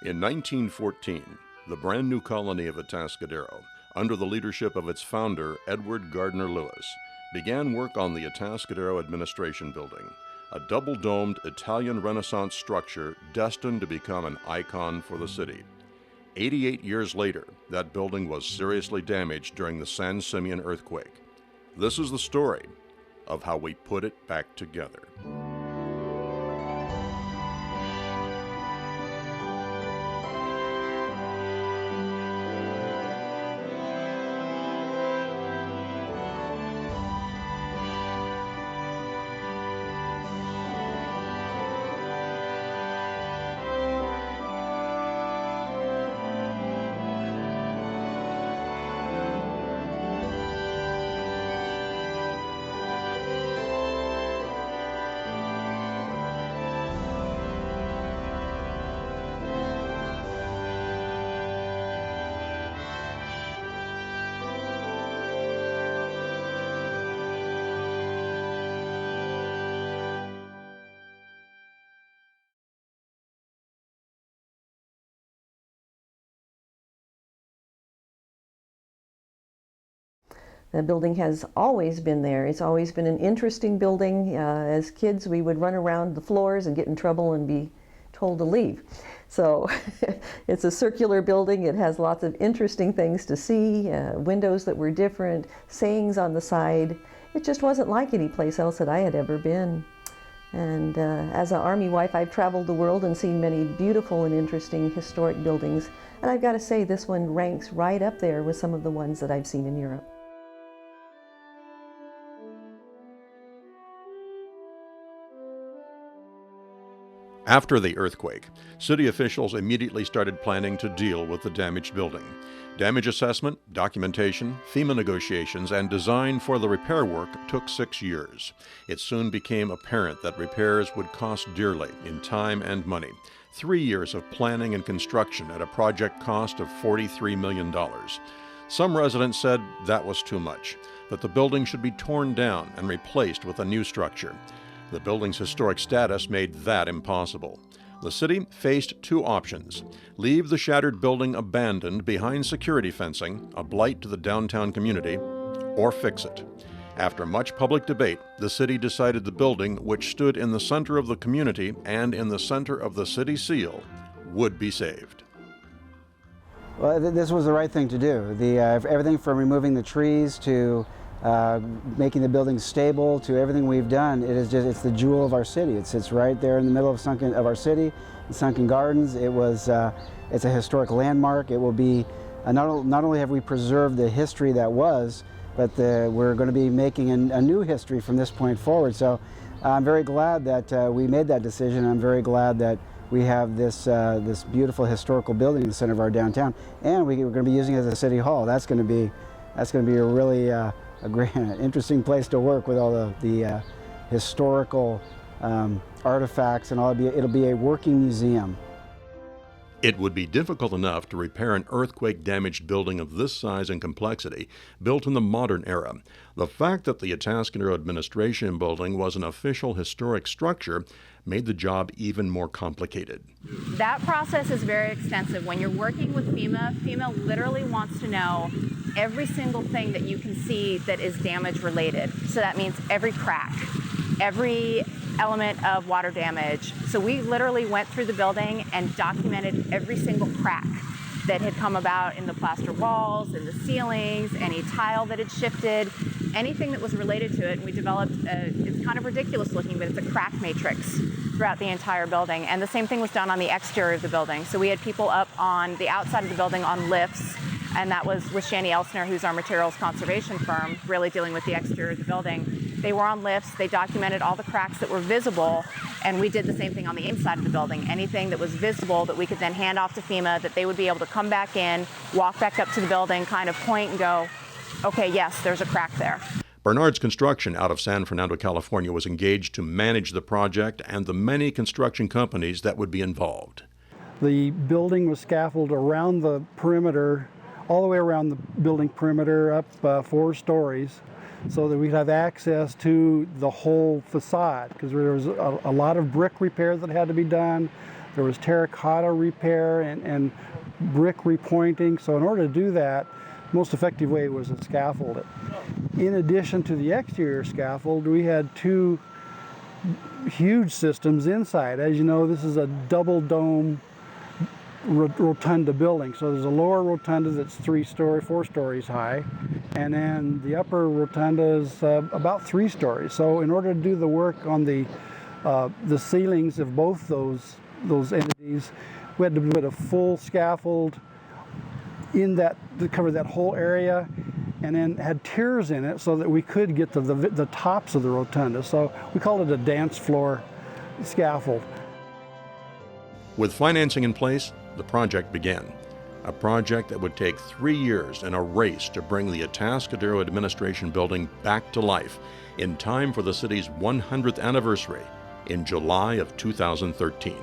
In 1914, the brand new colony of Atascadero, under the leadership of its founder, Edward Gardner Lewis, began work on the Atascadero Administration Building, a double-domed Italian Renaissance structure destined to become an icon for the city. 88 years later, that building was seriously damaged during the San Simeon earthquake. This is the story of how we put it back together. The building has always been there. It's always been an interesting building. As kids, we would run around the floors and get in trouble and be told to leave. So it's a circular building. It has lots of interesting things to see, windows that were different, sayings on the side. It just wasn't like any place else that I had ever been. And as an Army wife, I've traveled the world and seen many beautiful and interesting historic buildings. And I've got to say, this one ranks right up there with some of the ones that I've seen in Europe. After the earthquake, city officials immediately started planning to deal with the damaged building. Damage assessment, documentation, FEMA negotiations, and design for the repair work took 6 years. It soon became apparent that repairs would cost dearly in time and money. 3 years of planning and construction at a project cost of $43 million. Some residents said that was too much, that the building should be torn down and replaced with a new structure. The building's historic status made that impossible. The city faced two options: leave the shattered building abandoned behind security fencing, a blight to the downtown community, or fix it. After much public debate, the city decided the building, which stood in the center of the community and in the center of the city seal, would be saved. Well, this was the right thing to do. Everything from removing the trees to making the building stable to everything we've done, it's the jewel of our city. It sits right there in the middle of our city, in Sunken Gardens. It's a historic landmark. It will be, not only have we preserved the history that was, but we're going to be making a new history from this point forward. So I'm very glad that we made that decision. I'm very glad that we have this beautiful historical building in the center of our downtown, and we're going to be using it as a city hall. That's going to be a really a great, interesting place to work with all the historical artifacts and all. It'll be a working museum. It would be difficult enough to repair an earthquake-damaged building of this size and complexity, built in the modern era. The fact that the Atascadero Administration Building was an official historic structure made the job even more complicated. That process is very extensive. When you're working with FEMA, FEMA literally wants to know every single thing that you can see that is damage related. So that means every crack, every element of water damage. So we literally went through the building and documented every single crack that had come about in the plaster walls, in the ceilings, any tile that had shifted, anything that was related to it. And we developed, it's kind of ridiculous looking, but it's a crack matrix throughout the entire building. And the same thing was done on the exterior of the building. So we had people up on the outside of the building on lifts, and that was with Shanny Elsner, who's our materials conservation firm, really dealing with the exterior of the building. They were on lifts, they documented all the cracks that were visible, and we did the same thing on the inside of the building. Anything that was visible that we could then hand off to FEMA, that they would be able to come back in, walk back up to the building, kind of point and go, okay, yes, there's a crack there. Bernard's Construction out of San Fernando, California, was engaged to manage the project and the many construction companies that would be involved. The building was scaffolded around the perimeter, all the way around the building perimeter, up 4 stories, so that we'd have access to the whole facade, because there was a lot of brick repairs that had to be done. there was terracotta repair and brick repointing. So in order to do that, most effective way was to scaffold it. In addition to the exterior scaffold, we had two huge systems inside. As you know, this is a double dome rotunda building. So there's a lower rotunda that's 4 stories high, and then the upper rotunda is about 3 stories. So in order to do the work on the ceilings of both those entities, we had to put a full scaffold in that to cover that whole area, and then had tiers in it so that we could get to the tops of the rotunda. So we called it a dance floor scaffold. With financing in place, the project began. A project that would take 3 years and a race to bring the Atascadero Administration Building back to life in time for the city's 100th anniversary in July of 2013.